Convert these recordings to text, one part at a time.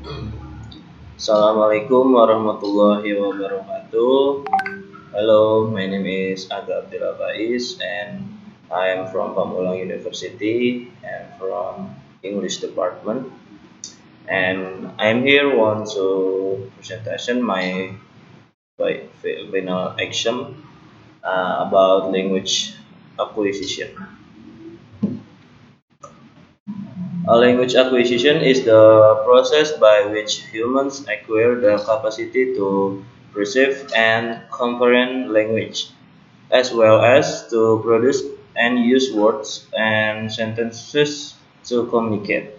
Assalamualaikum warahmatullahi wabarakatuh. Hello, my name is Abdillah and I am from Pamulang University and from English department. And I'm here want to presentation my final action about language acquisition. A language acquisition is the process by which humans acquire the capacity to perceive and comprehend language, as well as to produce and use words and sentences to communicate.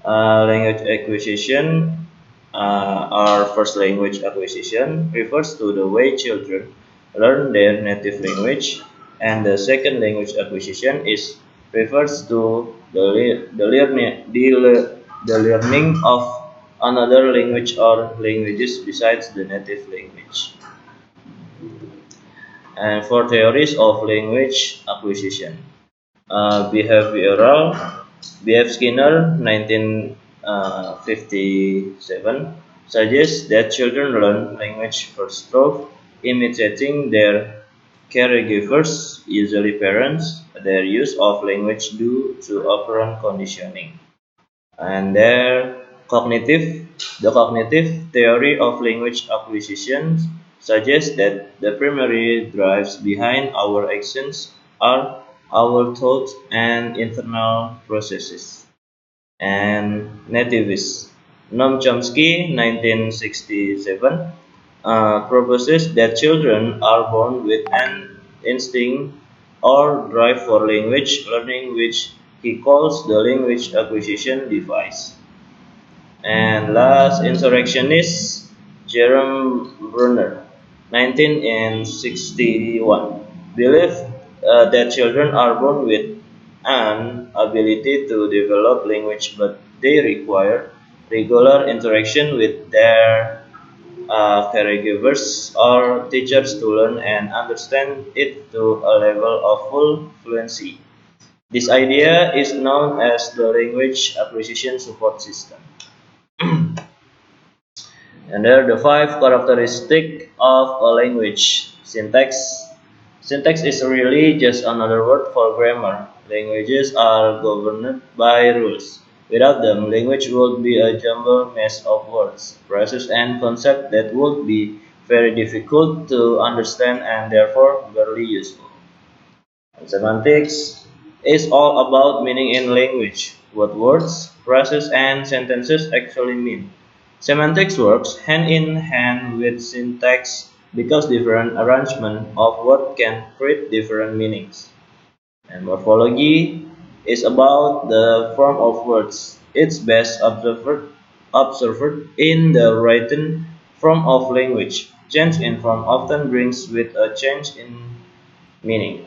Language acquisition or first language acquisition refers to the way children learn their native language, and the second language acquisition is refers to the learning of another language or languages besides the native language. And for theories of language acquisition, behavioral B.F. Skinner, 1957, suggests that children learn language first through imitating their caregivers, usually parents, their use of language due to operant conditioning. And the cognitive theory of language acquisition suggests that the primary drives behind our actions are our thoughts and internal processes. And nativists. Noam Chomsky, 1967, proposes that children are born with an instinct or drive for language learning, which he calls the language acquisition device. And last, insurrectionist Jerome Bruner, 1961, believed that children are born with an ability to develop language, but they require regular interaction with their caregivers or teachers to learn and understand it to a level of full fluency. This idea is known as the language acquisition support system. And there are the five characteristics of a language. Syntax. Syntax is really just another word for grammar. Languages are governed by rules. Without them, language would be a jumbled mess of words, phrases, and concepts that would be very difficult to understand and therefore barely useful. And semantics is all about meaning in language, what words, phrases, and sentences actually mean. Semantics works hand in hand with syntax because different arrangement of words can create different meanings. And morphology is about the form of words. It's best observed in the written form of language. Change in form often brings with a change in meaning.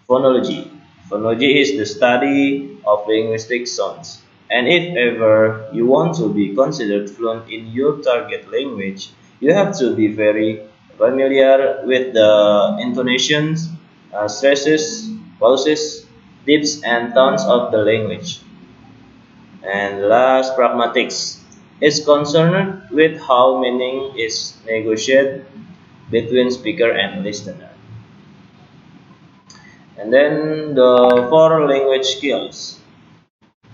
Phonology. Phonology is the study of linguistic sounds. And if ever you want to be considered fluent in your target language, you have to be very familiar with the intonations, stresses, pauses, dips, and tones of the language. And last, pragmatics is concerned with how meaning is negotiated between speaker and listener. And then the four language skills.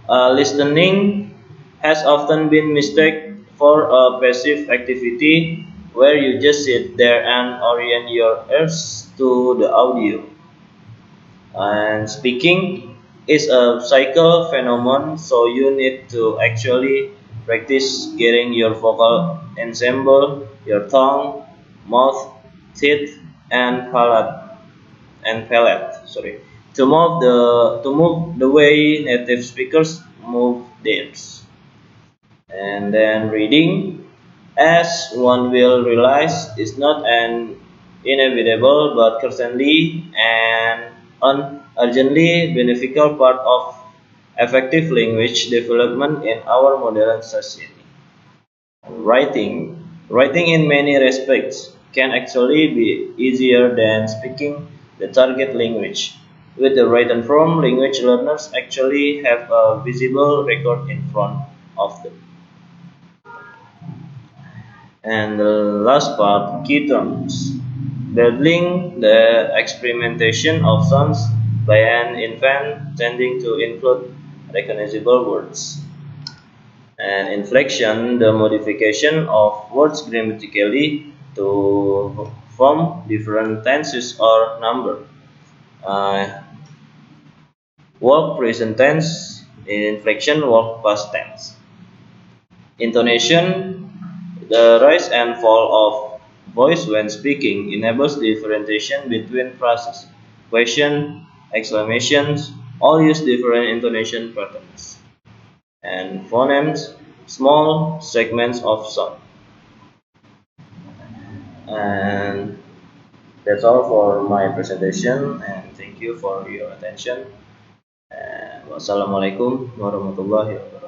Listening has often been mistaken for a passive activity where you just sit there and orient your ears to the audio. And speaking is a psycho phenomenon, so you need to actually practice getting your vocal ensemble, your tongue, mouth, teeth, and palate. Sorry, to move the way native speakers move theirs. And then reading, as one will realize, is not an inevitable but certainly an urgently beneficial part of effective language development in our modern society. Writing in many respects can actually be easier than speaking the target language. With the written form, language learners actually have a visible record in front of them. And the last part, key terms. That link the experimentation of sounds by an infant tending to include recognizable words. And inflection, the modification of words grammatically to form different tenses or number. Uh, Verb present tense, inflection verb past tense. Intonation, the rise and fall of voice when speaking enables differentiation between phrases. Question, exclamations, all use different intonation patterns. And phonemes, small segments of sound. And that's all for my presentation, and thank you for your attention. And wassalamualaikum warahmatullahi wabarakatuh.